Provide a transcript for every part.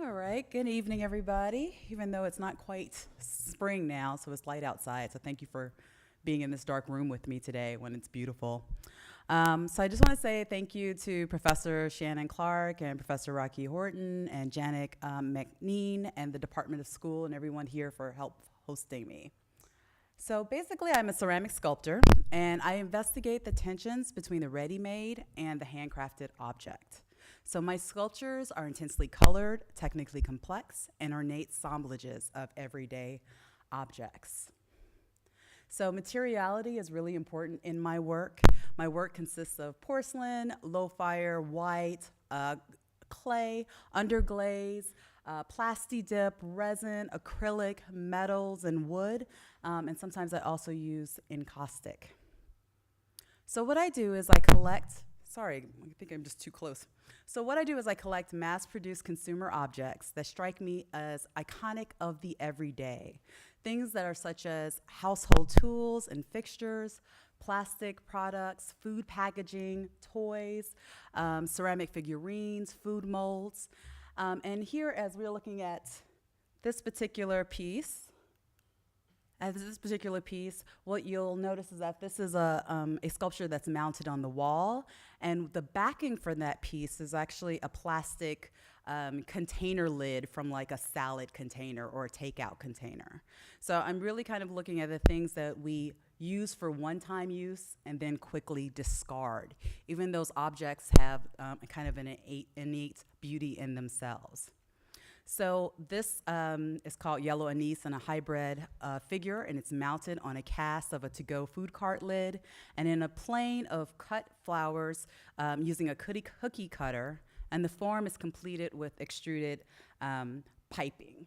All right, good evening, everybody. Even though it's not quite spring now, so it's light outside. So thank you for being in this dark room with me today when it's beautiful. So I just want to say thank you to Professor Shannon Clark and Professor Rocky Horton and Janet McNean and the Department of School and everyone here for help hosting me. So basically, I'm a ceramic sculptor, and I investigate the tensions between the ready-made and the handcrafted object. So my sculptures are intensely colored, technically complex, and ornate assemblages of everyday objects. So materiality is really important in my work. My work consists of porcelain, low fire, white, clay, underglaze, plasti dip, resin, acrylic, metals, and wood. And sometimes I also use encaustic. So what I do is I collect, sorry, I think I'm just too close. So what I do is I collect mass-produced consumer objects that strike me as iconic of the everyday. Things that are such as household tools and fixtures, plastic products, food packaging, toys, ceramic figurines, food molds. And here, as we're looking at this particular piece, what you'll notice is that this is a sculpture that's mounted on the wall, and the backing for that piece is actually a plastic container lid from like a salad container or a takeout container. So I'm really kind of looking at the things that we use for one-time use and then quickly discard. Even those objects have kind of an innate beauty in themselves. So this is called Yellow Anise and a hybrid figure, and it's mounted on a cast of a to-go food cart lid and in a plane of cut flowers using a cookie cutter, and the form is completed with extruded piping.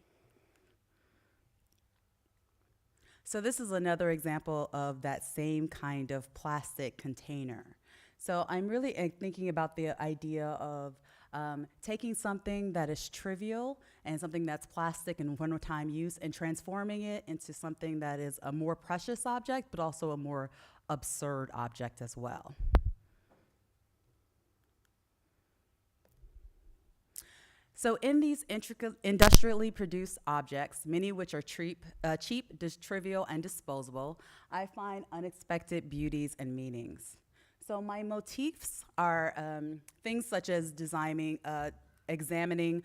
So this is another example of that same kind of plastic container. So I'm really thinking about the idea of taking something that is trivial and something that's plastic and one-time use and transforming it into something that is a more precious object, but also a more absurd object as well. So in these industrially produced objects, many of which are cheap, trivial, and disposable, I find unexpected beauties and meanings. So my motifs are things such as examining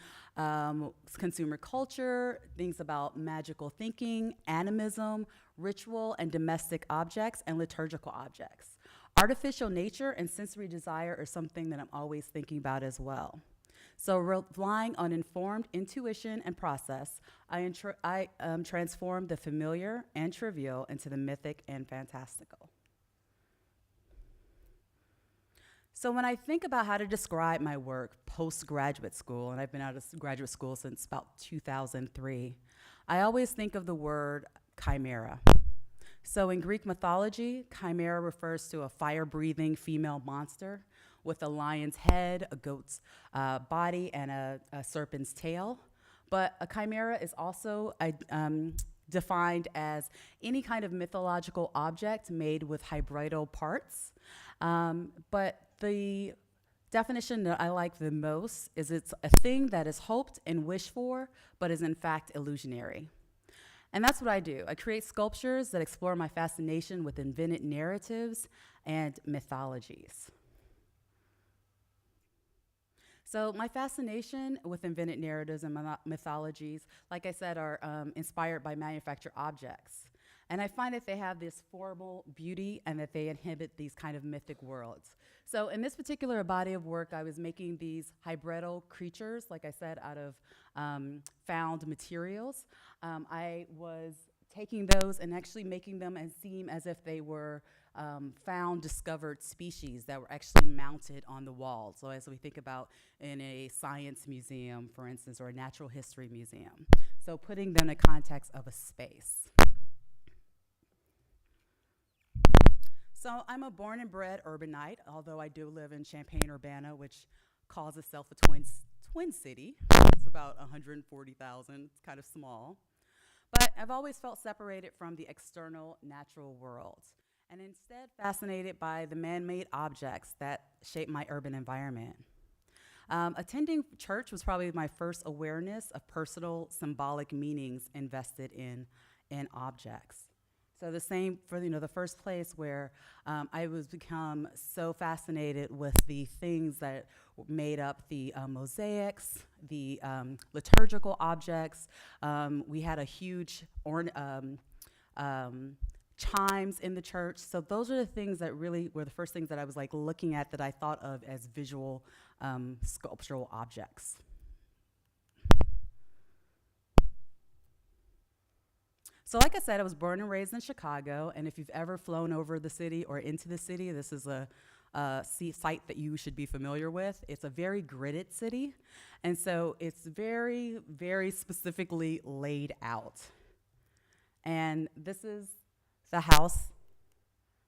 consumer culture, things about magical thinking, animism, ritual and domestic objects, and liturgical objects. Artificial nature and sensory desire are something that I'm always thinking about as well. So relying on informed intuition and process, I transform the familiar and trivial into the mythic and fantastical. So when I think about how to describe my work post-graduate school, and I've been out of graduate school since about 2003, I always think of the word chimera. So in Greek mythology, chimera refers to a fire-breathing female monster with a lion's head, a goat's body, and a serpent's tail. But a chimera is also defined as any kind of mythological object made with hybridal parts. But the definition that I like the most is it's a thing that is hoped and wished for, but is in fact illusionary. And that's what I do. I create sculptures that explore my fascination with invented narratives and mythologies. So my fascination with invented narratives and mythologies, like I said, are inspired by manufactured objects. And I find that they have this formal beauty and that they inhabit these kind of mythic worlds. So in this particular body of work, I was making these hybridal creatures, like I said, out of found materials. I was taking those and actually making them and seem as if they were found discovered species that were actually mounted on the wall. So as we think about in a science museum, for instance, or a natural history museum. So putting them in the context of a space. So I'm a born and bred urbanite, although I do live in Champaign-Urbana, which calls itself a twin city. It's about 140,000, it's kind of small. But I've always felt separated from the external natural world, and instead fascinated by the man-made objects that shape my urban environment. Attending church was probably my first awareness of personal symbolic meanings invested in objects. So the same for the first place where I was become so fascinated with the things that made up the mosaics, the liturgical objects. We had a huge chimes in the church. So those are the things that really were the first things that I was like looking at that I thought of as visual sculptural objects. So like I said, I was born and raised in Chicago, and if you've ever flown over the city or into the city, this is a site that you should be familiar with. It's a very gridded city, and so it's very, very specifically laid out. And this is the house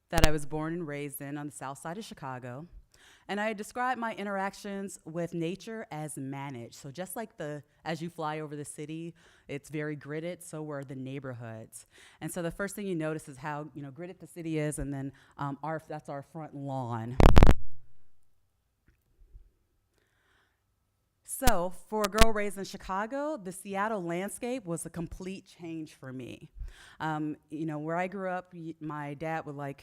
that I was born and raised in on the south side of Chicago. And I describe my interactions with nature as managed. So just like as you fly over the city, it's very gridded, so were the neighborhoods. And so the first thing you notice is how gridded the city is, and then that's our front lawn. So for a girl raised in Chicago, the Seattle landscape was a complete change for me. Where I grew up, my dad would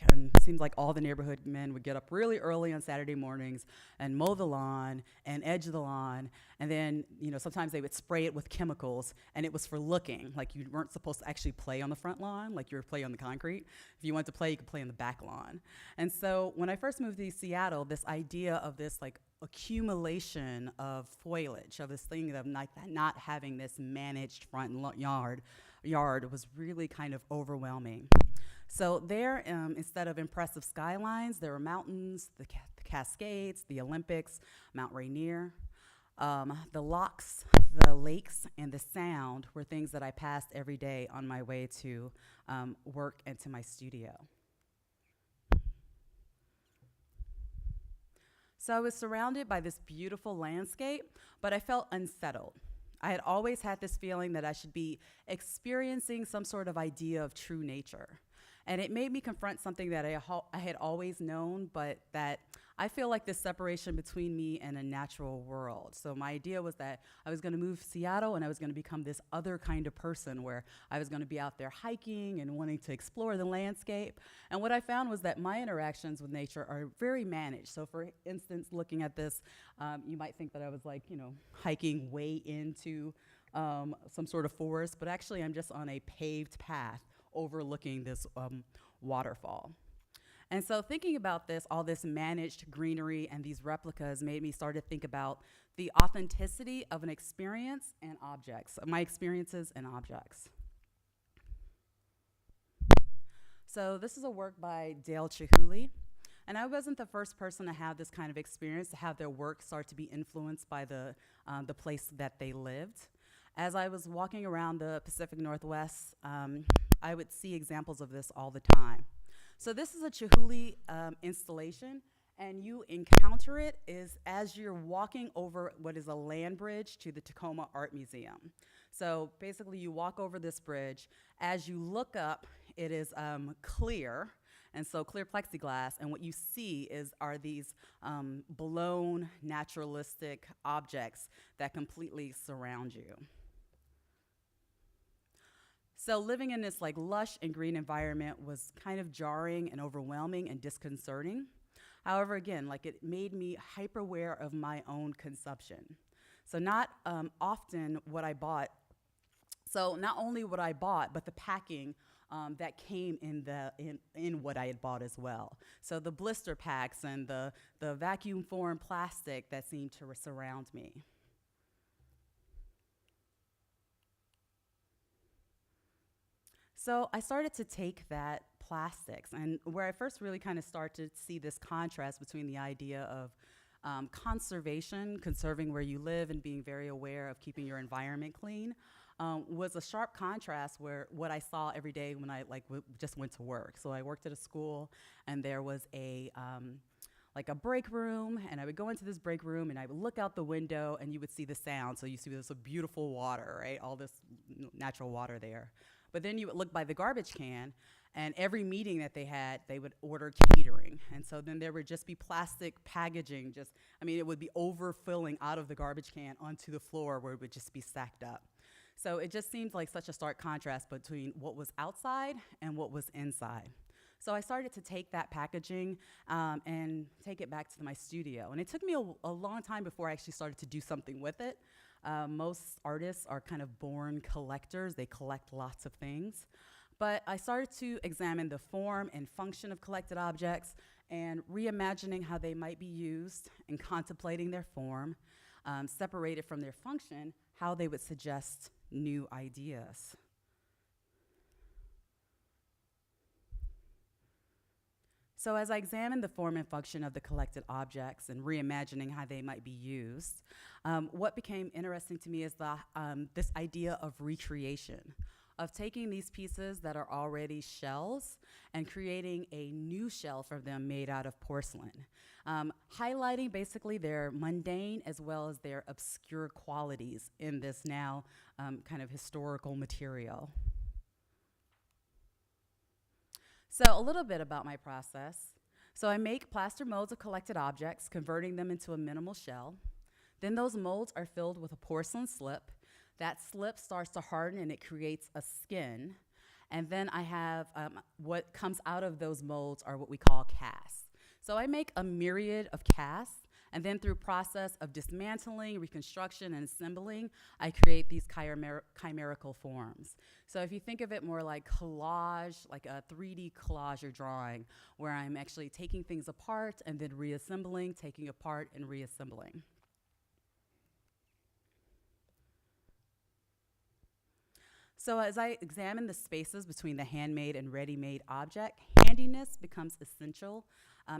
seems like all the neighborhood men would get up really early on Saturday mornings and mow the lawn and edge the lawn. And then, sometimes they would spray it with chemicals, and it was for looking. Like you weren't supposed to actually play on the front lawn, like you were playing on the concrete. If you wanted to play, you could play on the back lawn. And so when I first moved to Seattle, this idea of this accumulation of foliage, of this thing of not having this managed front yard was really kind of overwhelming. So there, instead of impressive skylines, there were mountains, the Cascades, the Olympics, Mount Rainier. The locks, the lakes, and the sound were things that I passed every day on my way to work and to my studio. So I was surrounded by this beautiful landscape, but I felt unsettled. I had always had this feeling that I should be experiencing some sort of idea of true nature. And it made me confront something that I had always known, but that I feel like this separation between me and a natural world. So my idea was that I was going to move to Seattle and I was going to become this other kind of person where I was going to be out there hiking and wanting to explore the landscape. And what I found was that my interactions with nature are very managed. So for instance, looking at this, you might think that I was hiking way into some sort of forest, but actually I'm just on a paved path overlooking this waterfall. And so thinking about this, all this managed greenery and these replicas made me start to think about the authenticity of an experience and objects, my experiences and objects. So this is a work by Dale Chihuly. And I wasn't the first person to have this kind of experience, to have their work start to be influenced by the place that they lived. As I was walking around the Pacific Northwest, I would see examples of this all the time. So this is a Chihuly installation, and you encounter it as you're walking over what is a land bridge to the Tacoma Art Museum. So basically you walk over this bridge. As you look up, it is clear, and so clear plexiglass, and what you see are these blown naturalistic objects that completely surround you. So living in this lush and green environment was kind of jarring and overwhelming and disconcerting. However, again, it made me hyper aware of my own consumption. So not often what I bought, so not only what I bought, but the packing that came in what I had bought as well. So the blister packs and the vacuum formed plastic that seemed to surround me. So I started to take that plastics, and where I first really kind of started to see this contrast between the idea of conservation, conserving where you live and being very aware of keeping your environment clean, was a sharp contrast where what I saw every day when I just went to work. So I worked at a school, and there was a break room, and I would go into this break room and I would look out the window and you would see the sound. So you see this beautiful water, right? All this natural water there. But then you would look by the garbage can, and every meeting that they had, they would order catering. And so then there would just be plastic packaging, it would be overfilling out of the garbage can onto the floor where it would just be stacked up. So it just seemed like such a stark contrast between what was outside and what was inside. So I started to take that packaging and take it back to my studio. And it took me a long time before I actually started to do something with it. Most artists are kind of born collectors. They collect lots of things. But I started to examine the form and function of collected objects and reimagining how they might be used and contemplating their form, separated from their function, how they would suggest new ideas. So as I examined the form and function of the collected objects and reimagining how they might be used, what became interesting to me is this idea of recreation, of taking these pieces that are already shells and creating a new shell for them made out of porcelain, highlighting basically their mundane as well as their obscure qualities in this now kind of historical material. So a little bit about my process. So I make plaster molds of collected objects, converting them into a minimal shell. Then those molds are filled with a porcelain slip. That slip starts to harden and it creates a skin. And then I have what comes out of those molds are what we call casts. So I make a myriad of casts, and then through process of dismantling, reconstruction, and assembling, I create these chimerical forms. So if you think of it more like collage, like a 3D collage or drawing, where I'm actually taking things apart and then reassembling, taking apart and reassembling. So as I examine the spaces between the handmade and ready-made object, handiness becomes essential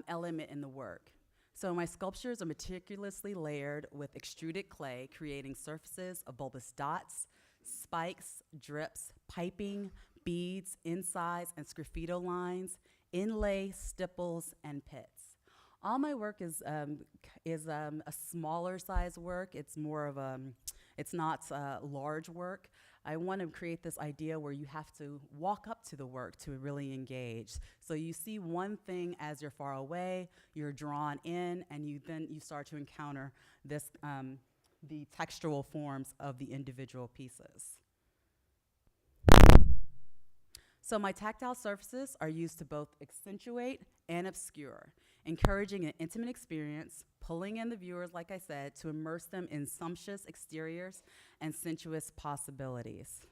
element in the work. So my sculptures are meticulously layered with extruded clay, creating surfaces of bulbous dots, spikes, drips, piping, beads, insides, and sgraffito lines, inlay, stipples, and pits. All my work is a smaller size work. It's more of it's not large work. I want to create this idea where you have to walk up to the work to really engage. So you see one thing as you're far away, you're drawn in, and you start to encounter this, the textual forms of the individual pieces. So my tactile surfaces are used to both accentuate and obscure, encouraging an intimate experience, pulling in the viewers, like I said, to immerse them in sumptuous exteriors and sensuous possibilities.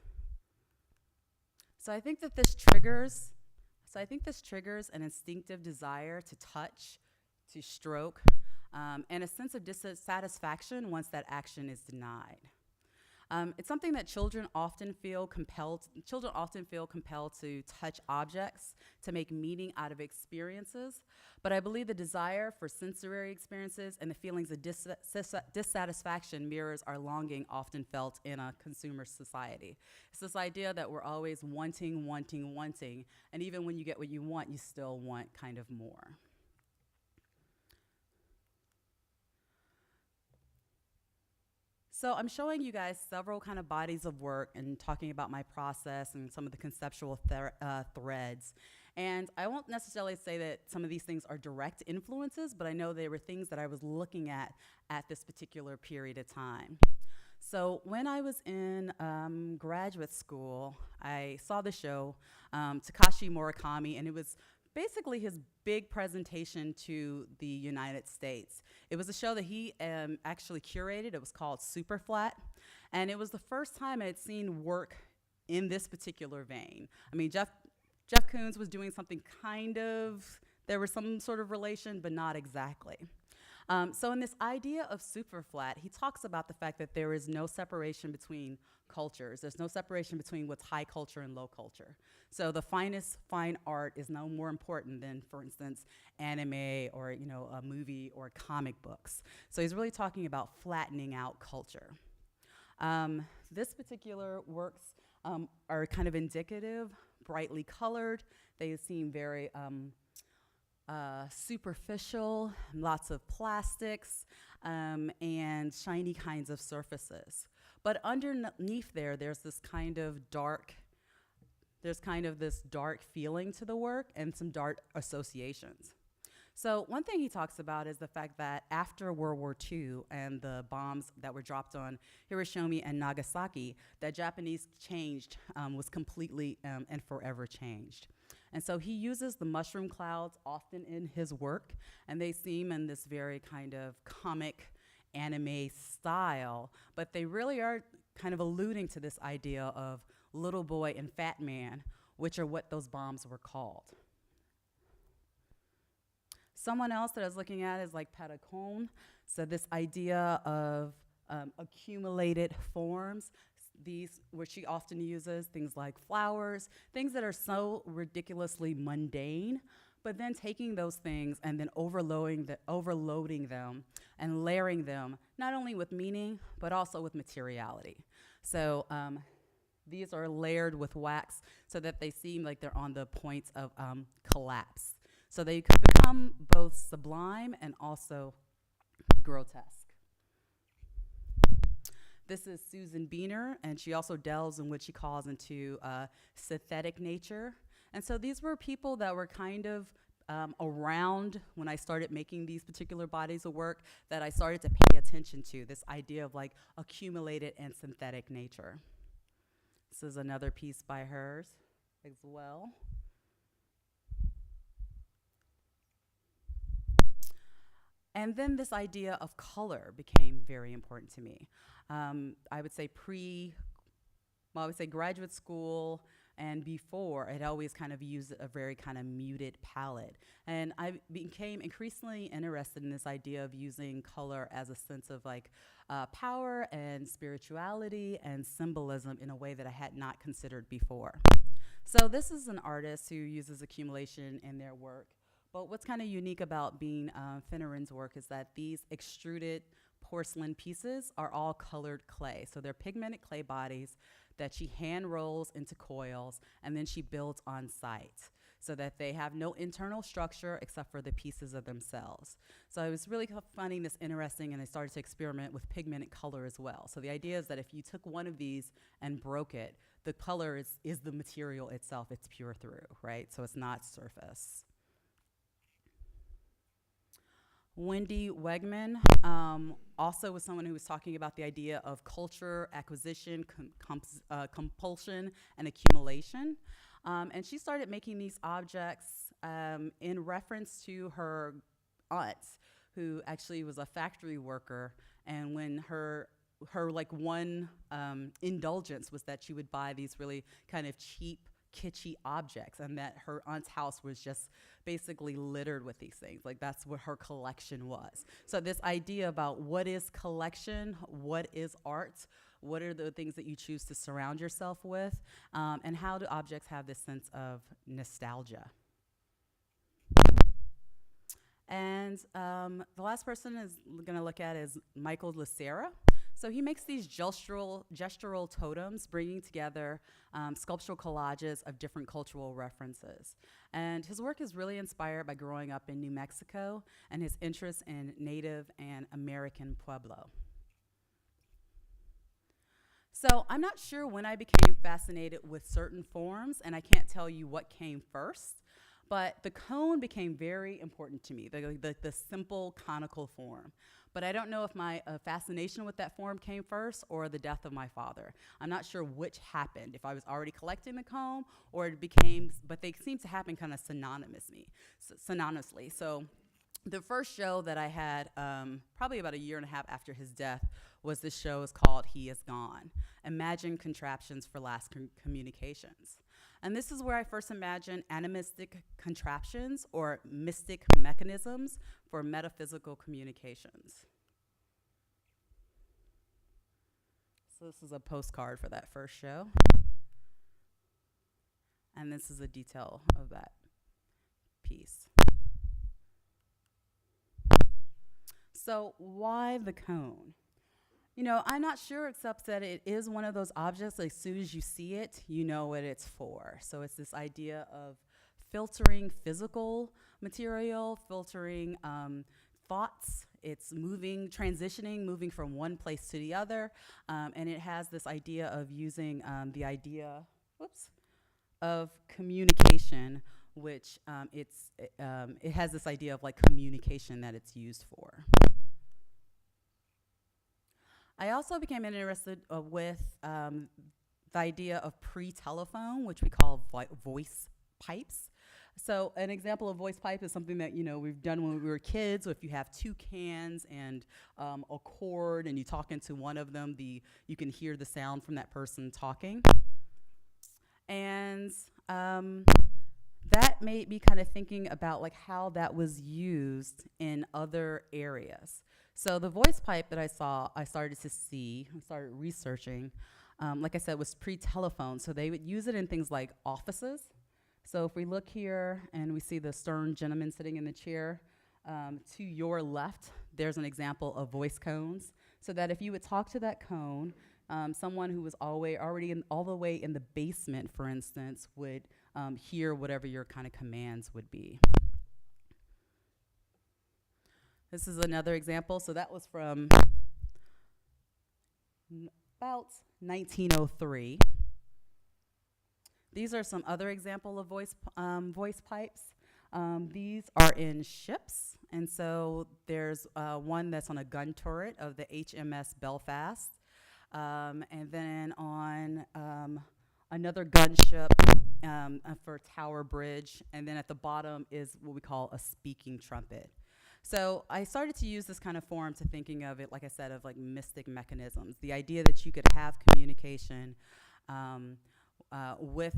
So I think this triggers an instinctive desire to touch, to stroke, and a sense of dissatisfaction once that action is denied. It's something that children often feel compelled to touch objects, to make meaning out of experiences. But I believe the desire for sensory experiences and the feelings of dissatisfaction mirrors our longing often felt in a consumer society. It's this idea that we're always wanting, and even when you get what you want, you still want kind of more. So I'm showing you guys several kind of bodies of work and talking about my process and some of the conceptual threads. And I won't necessarily say that some of these things are direct influences, but I know they were things that I was looking at this particular period of time. So when I was in graduate school, I saw the show, Takashi Murakami, and it was basically his big presentation to the United States. It was a show that he actually curated. It was called Superflat, and it was the first time I had seen work in this particular vein. I mean, Jeff Koons was doing something there was some sort of relation, but not exactly. So in this idea of Superflat, he talks about the fact that there is no separation between cultures. There's no separation between what's high culture and low culture. So the finest fine art is no more important than, for instance, anime or a movie or comic books. So he's really talking about flattening out culture. This particular works are kind of indicative, brightly colored. They seem very superficial, lots of plastics, and shiny kinds of surfaces. But underneath there's this kind of dark there's kind of this dark feeling to the work and some dark associations. So one thing he talks about is the fact that after World War II and the bombs that were dropped on Hiroshima and Nagasaki, that Japanese changed, was completely and forever changed. And so he uses the mushroom clouds often in his work, and they seem in this very kind of comic anime style, but they really are kind of alluding to this idea of little boy and fat man, which are what those bombs were called. Someone else that I was looking at is like Patacone. So this idea of accumulated forms, these where she often uses things like flowers, things that are so ridiculously mundane, but then taking those things and then overloading them and layering them, not only with meaning, but also with materiality. So these are layered with wax so that they seem like they're on the points of collapse. So they could become both sublime and also grotesque. This is Susan Beener, and she also delves in what she calls into synthetic nature. And so these were people that were kind of around when I started making these particular bodies of work that I started to pay attention to, this idea of like accumulated and synthetic nature. This is another piece by hers as well. And then this idea of color became very important to me. I would say graduate school and before, I'd always kind of used a very kind of muted palette. And I became increasingly interested in this idea of using color as a sense of like power and spirituality and symbolism in a way that I had not considered before. So this is an artist who uses accumulation in their work. But what's kind of unique about Bean Finneran's work is that these extruded porcelain pieces are all colored clay. So they're pigmented clay bodies that she hand rolls into coils and then she builds on site so that they have no internal structure except for the pieces of themselves. So I was really finding this interesting, and I started to experiment with pigmented color as well. So the idea is that if you took one of these and broke it, the color is the material itself. It's pure through, right? So it's not surface. Wendy Wegman also was someone who was talking about the idea of culture, acquisition, compulsion, and accumulation. And she started making these objects in reference to her aunt, who actually was a factory worker. And when her like one indulgence was that she would buy these really kind of cheap, kitschy objects, and that her aunt's house was just basically littered with these things. Like that's what her collection was. So this idea about what is collection, what is art, what are the things that you choose to surround yourself with, and how do objects have this sense of nostalgia. And the last person is going to look at is Michael Lucera. So he makes these gestural totems, bringing together sculptural collages of different cultural references. And his work is really inspired by growing up in New Mexico and his interest in Native and American Pueblo. So I'm not sure when I became fascinated with certain forms, and I can't tell you what came first, but the cone became very important to me, the simple conical form. But I don't know if my fascination with that form came first or the death of my father. I'm not sure which happened, if I was already collecting the cone or it became, but they seem to happen kind of synonymously. So the first show that I had, probably about a year and a half after his death, was this show is called He Is Gone, Imagine Contraptions for Last Communications. And this is where I first imagined animistic contraptions or mystic mechanisms for metaphysical communications. So this is a postcard for that first show. And this is a detail of that piece. So why the cone? You know, I'm not sure, except that it is one of those objects, as soon as you see it, you know what it's for. So it's this idea of filtering physical material, filtering thoughts. It's transitioning, moving from one place to the other. And it has this idea of using the idea, of communication, which it has this idea of like communication that it's used for. I also became interested with the idea of pre-telephone, which we call voice pipes. So an example of voice pipe is something that we've done when we were kids. So if you have two cans and a cord, and you talk into one of them, you can hear the sound from that person talking. And that made me kind of thinking about like how that was used in other areas. So the voice pipe that I started researching, like I said, was pre-telephone. So they would use it in things like offices. So if we look here and we see the stern gentleman sitting in the chair, to your left, there's an example of voice cones. So that if you would talk to that cone, someone who was already all the way in the basement, for instance, would hear whatever your kind of commands would be. This is another example. So that was from about 1903. These are some other example of voice pipes. These are in ships, and so there's one that's on a gun turret of the HMS Belfast, and then on another gunship for Tower Bridge, and then at the bottom is what we call a speaking trumpet. So I started to use this kind of form to thinking of it, like I said, of like mystic mechanisms. The idea that you could have communication with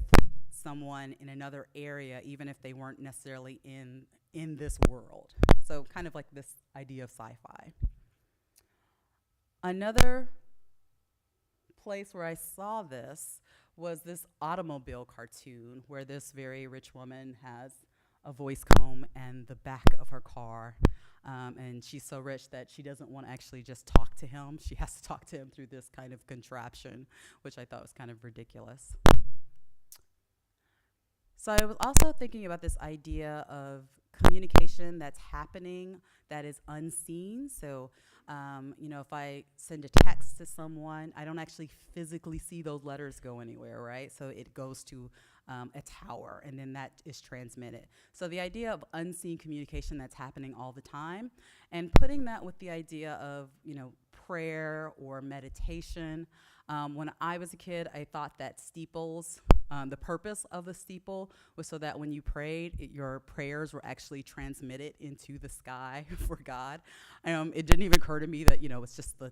someone in another area, even if they weren't necessarily in this world. So kind of like this idea of sci-fi. Another place where I saw this was this automobile cartoon where this very rich woman has a voice comb and the back of her car. And she's so rich that she doesn't want to actually just talk to him. She has to talk to him through this kind of contraption, which I thought was kind of ridiculous. So I was also thinking about this idea of communication that's happening that is unseen. So, if I send a text to someone, I don't actually physically see those letters go anywhere, right? So it goes to a tower, and then that is transmitted. So the idea of unseen communication that's happening all the time, and putting that with the idea of, prayer or meditation. When I was a kid, I thought that steeples, the purpose of a steeple was so that when you prayed, your prayers were actually transmitted into the sky for God. It didn't even occur to me that, it's just the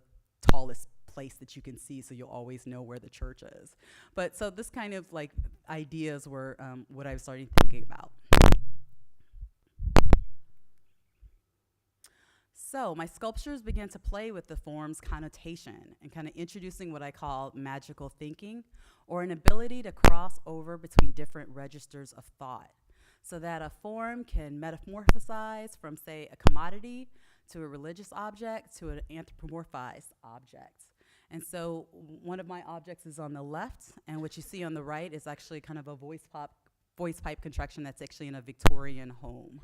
tallest place that you can see, so you'll always know where the church is. But so this kind of like ideas were what I was starting thinking about. So my sculptures began to play with the form's connotation and kind of introducing what I call magical thinking, or an ability to cross over between different registers of thought, so that a form can metamorphosize from, say, a commodity to a religious object to an anthropomorphized object. And so one of my objects is on the left, and what you see on the right is actually kind of a voice pipe contraction that's actually in a Victorian home.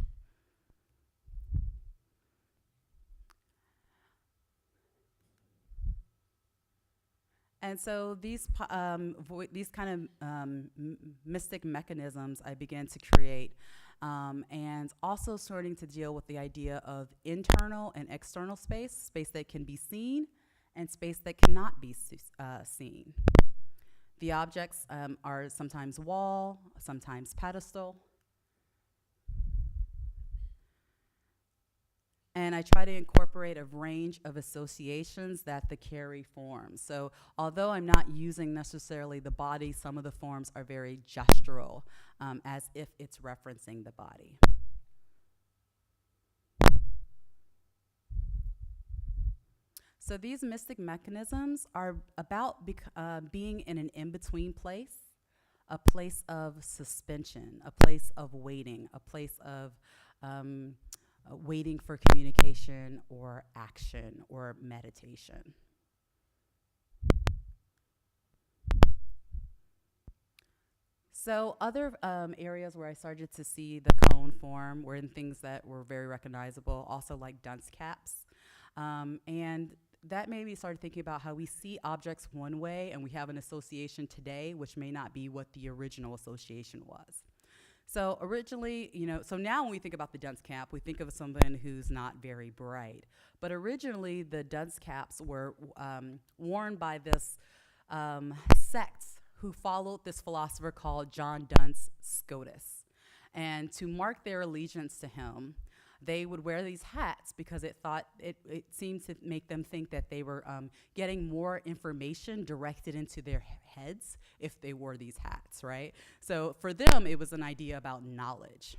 And so these kind of mystic mechanisms I began to create, and also starting to deal with the idea of internal and external space that can be seen and space that cannot be seen. The objects are sometimes wall, sometimes pedestal. And I try to incorporate a range of associations that the carry forms. So although I'm not using necessarily the body, some of the forms are very gestural, as if it's referencing the body. So these mystic mechanisms are about being in an in-between place, a place of suspension, a place of waiting, a place of waiting for communication or action or meditation. So other areas where I started to see the cone form were in things that were very recognizable, also like dunce caps. And that made me start thinking about how we see objects one way and we have an association today, which may not be what the original association was. So originally, so now when we think about the dunce cap, we think of someone who's not very bright. But originally, the dunce caps were worn by this sect who followed this philosopher called John Duns Scotus. And to mark their allegiance to him, they would wear these hats because it seemed to make them think that they were getting more information directed into their heads if they wore these hats, right? So for them, it was an idea about knowledge.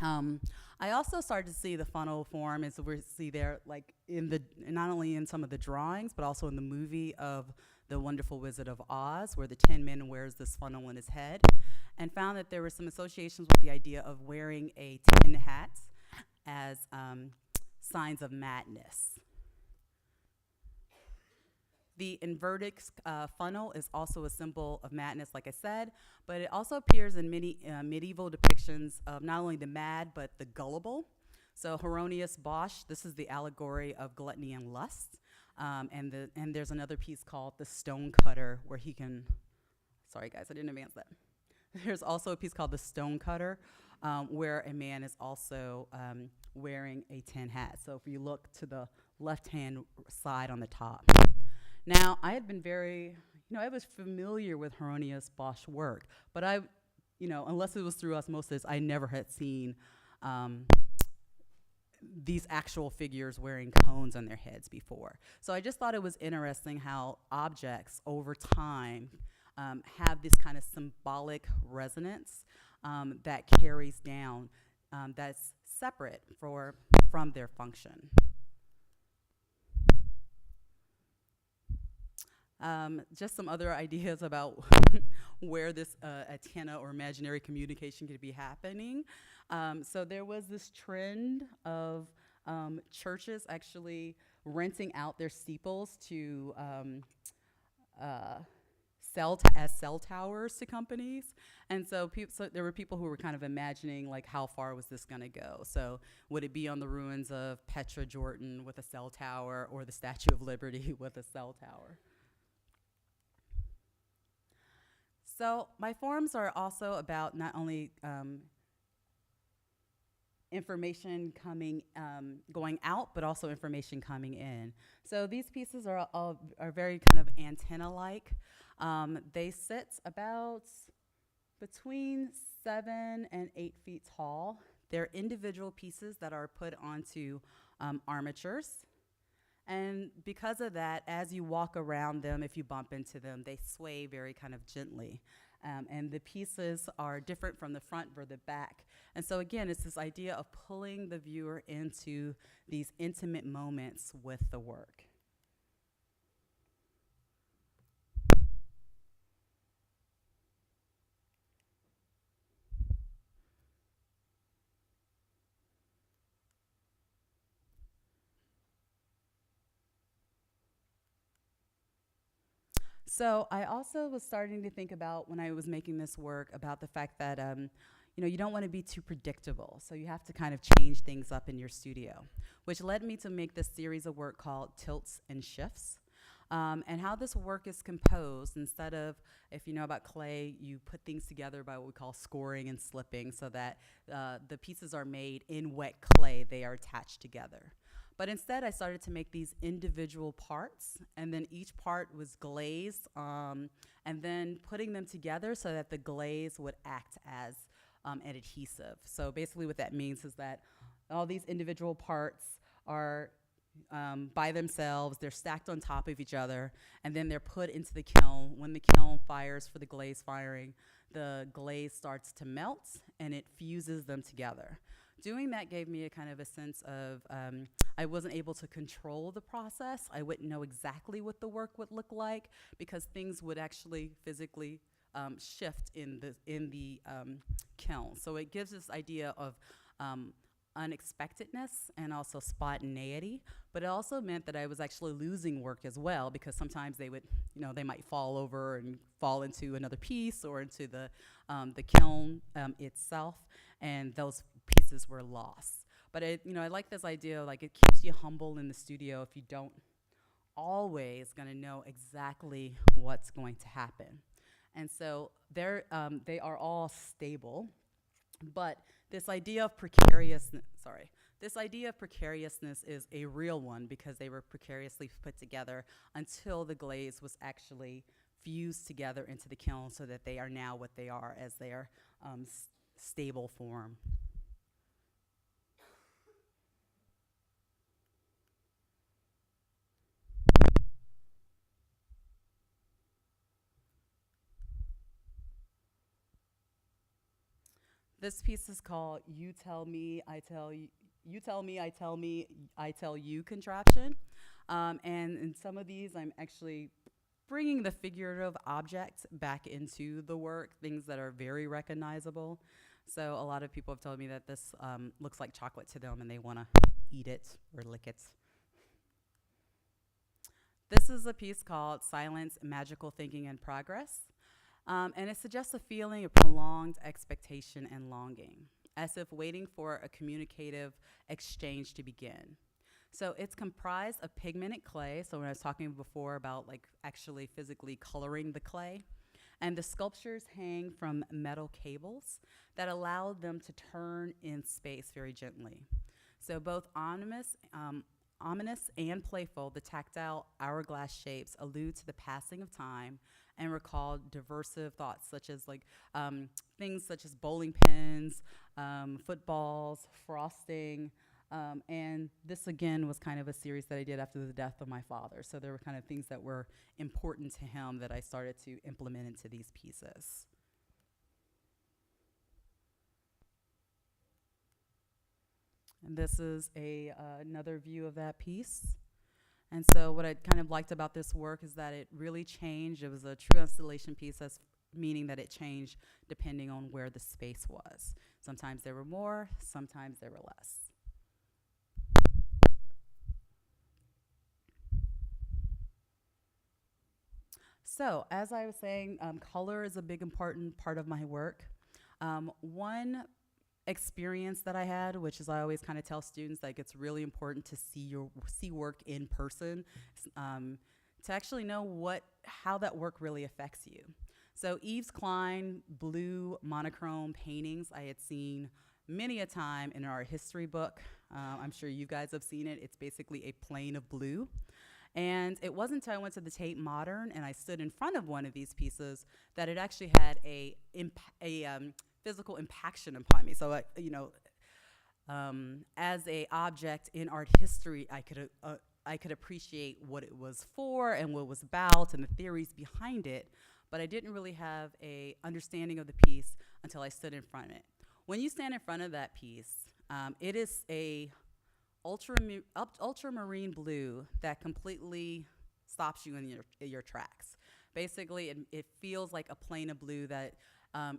I also started to see the funnel form as we see there, like not only in some of the drawings, but also in the movie of The Wonderful Wizard of Oz, where the Tin Man wears this funnel in his head, and found that there were some associations with the idea of wearing a tin hat as signs of madness. The inverted funnel is also a symbol of madness, like I said, but it also appears in many medieval depictions of not only the mad, but the gullible. So Hieronymus Bosch, this is the allegory of gluttony and lust. And there's another piece called The Stone Cutter, where he can, sorry guys, I didn't advance that. There's also a piece called The Stone Cutter, where a man is also wearing a tin hat. So if you look to the left-hand side on the top. Now, I had been I was familiar with Hieronymus Bosch's work, but unless it was through osmosis, I never had seen these actual figures wearing cones on their heads before. So I just thought it was interesting how objects over time have this kind of symbolic resonance that carries down, that's separate from their function. Just some other ideas about where this antenna or imaginary communication could be happening. So there was this trend of churches actually renting out their steeples to as cell towers to companies. And so there were people who were kind of imagining, like, how far was this going to go? So would it be on the ruins of Petra, Jordan with a cell tower, or the Statue of Liberty with a cell tower? So my forums are also about not only information going out, but also information coming in. So these pieces are very kind of antenna-like. They sit about between 7 and 8 feet tall. They're individual pieces that are put onto armatures. And because of that, as you walk around them, if you bump into them, they sway very kind of gently. And the pieces are different from the front or the back. And so again, it's this idea of pulling the viewer into these intimate moments with the work. So I also was starting to think about, when I was making this work, about the fact that you don't want to be too predictable. So you have to kind of change things up in your studio, which led me to make this series of work called Tilts and Shifts. And how this work is composed, instead of, if you know about clay, you put things together by what we call scoring and slipping, so that the pieces are made in wet clay, they are attached together. But instead, I started to make these individual parts, and then each part was glazed, and then putting them together so that the glaze would act as an adhesive. So basically what that means is that all these individual parts are by themselves, they're stacked on top of each other, and then they're put into the kiln. When the kiln fires for the glaze firing, the glaze starts to melt, and it fuses them together. Doing that gave me a kind of a sense of, I wasn't able to control the process. I wouldn't know exactly what the work would look like, because things would actually physically shift in the kiln. So it gives this idea of unexpectedness and also spontaneity, but it also meant that I was actually losing work as well, because sometimes they would, they might fall over and fall into another piece or into the kiln itself, and those pieces were lost. But I like this idea, like, it keeps you humble in the studio if you don't always going to know exactly what's going to happen. And so they are all stable, but this idea of precariousness is a real one because they were precariously put together until the glaze was actually fused together into the kiln so that they are now what they are as their stable form. This piece is called You Tell Me, I Tell You. You tell me, I tell me, I tell you contraption. And in some of these, I'm actually bringing the figurative object back into the work, things that are very recognizable. So a lot of people have told me that this looks like chocolate to them and they want to eat it or lick it. This is a piece called Silence, Magical Thinking and Progress. And it suggests a feeling of prolonged expectation and longing, as if waiting for a communicative exchange to begin. So it's comprised of pigmented clay. So when I was talking before about like actually physically coloring the clay, and the sculptures hang from metal cables that allow them to turn in space very gently. So both ominous and playful, the tactile hourglass shapes allude to the passing of time and recall diversive thoughts such as things such as bowling pins, footballs, frosting, and this again was kind of a series that I did after the death of my father. So there were kind of things that were important to him that I started to implement into these pieces. And this is another view of that piece. And so what I kind of liked about this work is that it really changed. It was a true installation piece, that's meaning that it changed depending on where the space was. Sometimes there were more, sometimes there were less. So as I was saying, color is a big important part of my work. One experience that I had, which is I always kind of tell students like it's really important to see work in person, to actually know how that work really affects you. So Yves Klein blue monochrome paintings I had seen many a time in our history book. I'm sure you guys have seen it. It's basically a plane of blue. And it wasn't until I went to the Tate Modern and I stood in front of one of these pieces that it actually had a physical impaction upon me. So, as a object in art history, I could appreciate what it was for and what it was about and the theories behind it, but I didn't really have a understanding of the piece until I stood in front of it. When you stand in front of that piece, it is a ultramarine blue that completely stops you in your tracks. Basically, it feels like a plane of blue that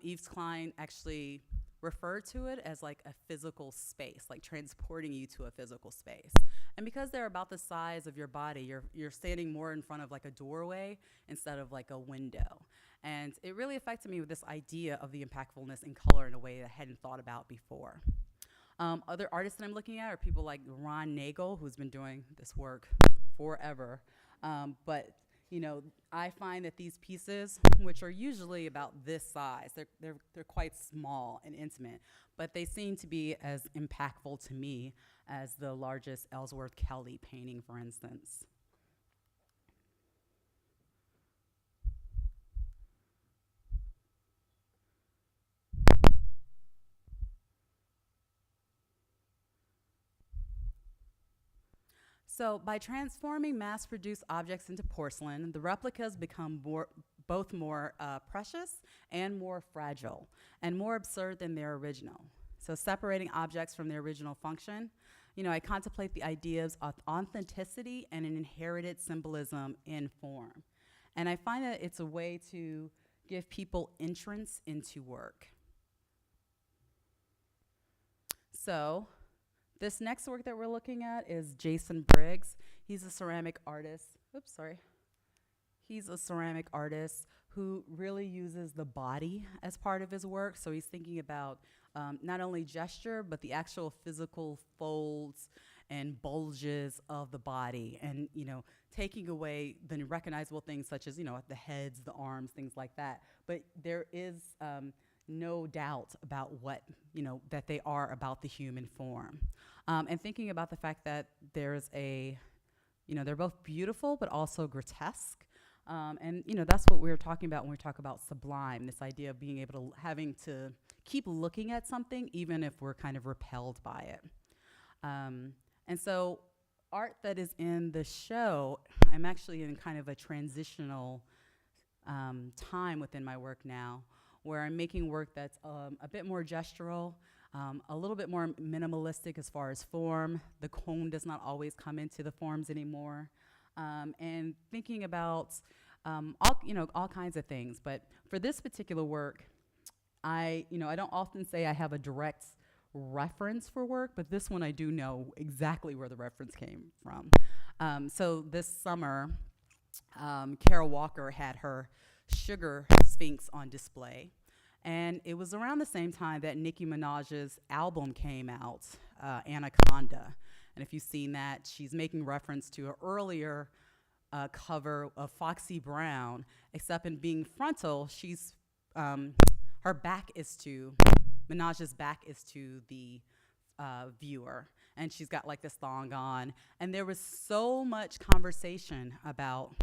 Yves Klein actually referred to it as like a physical space, like transporting you to a physical space. And because they're about the size of your body, you're standing more in front of like a doorway instead of like a window. And it really affected me with this idea of the impactfulness in color in a way that I hadn't thought about before. Other artists that I'm looking at are people like Ron Nagel, who's been doing this work forever. But I find that these pieces, which are usually about this size, they're quite small and intimate, but they seem to be as impactful to me as the largest Ellsworth Kelly painting, for instance. So by transforming mass-produced objects into porcelain, the replicas become both more precious and more fragile, and more absurd than their original. So separating objects from their original function, I contemplate the ideas of authenticity and an inherited symbolism in form. And I find that it's a way to give people entrance into work. So this next work that we're looking at is Jason Briggs. He's a ceramic artist. Oops, sorry. He's a ceramic artist who really uses the body as part of his work. So he's thinking about not only gesture, but the actual physical folds and bulges of the body, and taking away the recognizable things such as the heads, the arms, things like that. But there is no doubt about what that they are about the human form, and thinking about the fact that there's they're both beautiful but also grotesque. And that's what we were talking about when we talk about sublime, this idea of being able to having to keep looking at something even if we're kind of repelled by it. And so art that is in the show, I'm actually in kind of a transitional time within my work now, where I'm making work that's a bit more gestural, a little bit more minimalistic as far as form. The cone does not always come into the forms anymore. And thinking about all kinds of things. But for this particular work, I don't often say I have a direct reference for work, but this one I do know exactly where the reference came from. So this summer, Kara Walker had her Sugar Sphinx on display. And it was around the same time that Nicki Minaj's album came out, Anaconda. And if you've seen that, she's making reference to an earlier cover of Foxy Brown, except in being frontal, she's her back is to Minaj's back is to the viewer, and she's got like this thong on. And there was so much conversation about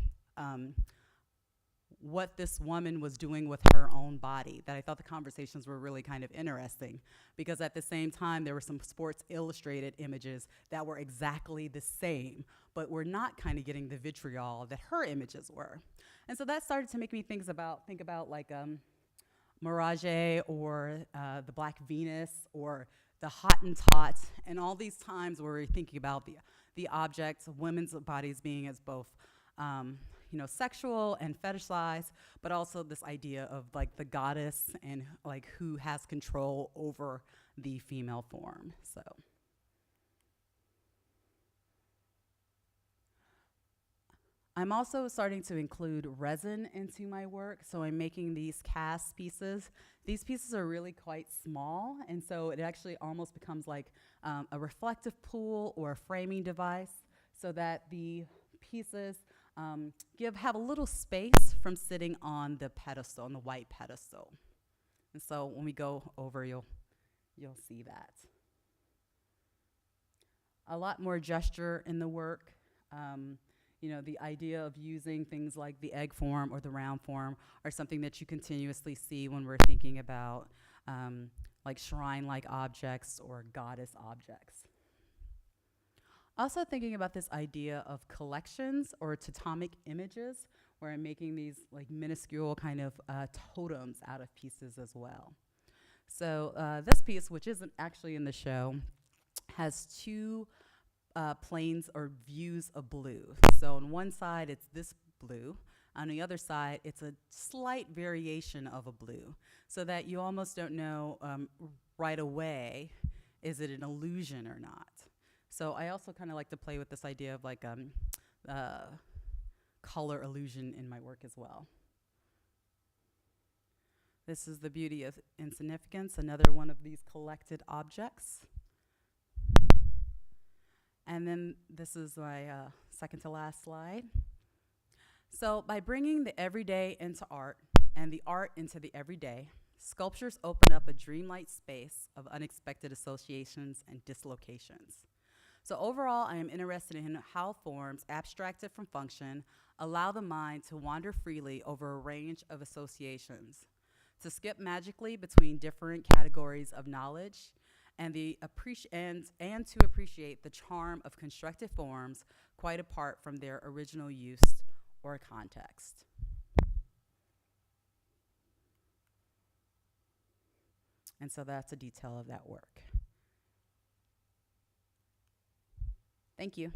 what this woman was doing with her own body that I thought the conversations were really kind of interesting, because at the same time there were some Sports Illustrated images that were exactly the same, but we're not kind of getting the vitriol that her images were. And so that started to make me think about like Mirage, or the Black Venus, or the Hottentot, and all these times where we're thinking about the objects of women's bodies being as both sexual and fetishized, but also this idea of like the goddess and like who has control over the female form. So I'm also starting to include resin into my work. So I'm making these cast pieces. These pieces are really quite small, and so it actually almost becomes like a reflective pool or a framing device, so that the pieces have a little space from sitting on the pedestal, on the white pedestal. And so when we go over, you'll see that. A lot more gesture in the work. The idea of using things like the egg form or the round form are something that you continuously see when we're thinking about like shrine-like objects or goddess objects. Also thinking about this idea of collections or totemic images, where I'm making these like minuscule kind of totems out of pieces as well. So this piece, which isn't actually in the show, has two planes or views of blue. So on one side, it's this blue. On the other side, it's a slight variation of a blue, so that you almost don't know right away, is it an illusion or not? So I also kind of like to play with this idea of like color illusion in my work as well. This is the beauty of insignificance, another one of these collected objects. And then this is my second to last slide. So by bringing the everyday into art and the art into the everyday, sculptures open up a dreamlike space of unexpected associations and dislocations. So overall, I am interested in how forms, abstracted from function, allow the mind to wander freely over a range of associations, to skip magically between different categories of knowledge, and to appreciate the charm of constructed forms quite apart from their original use or context. And so that's a detail of that work. Thank you.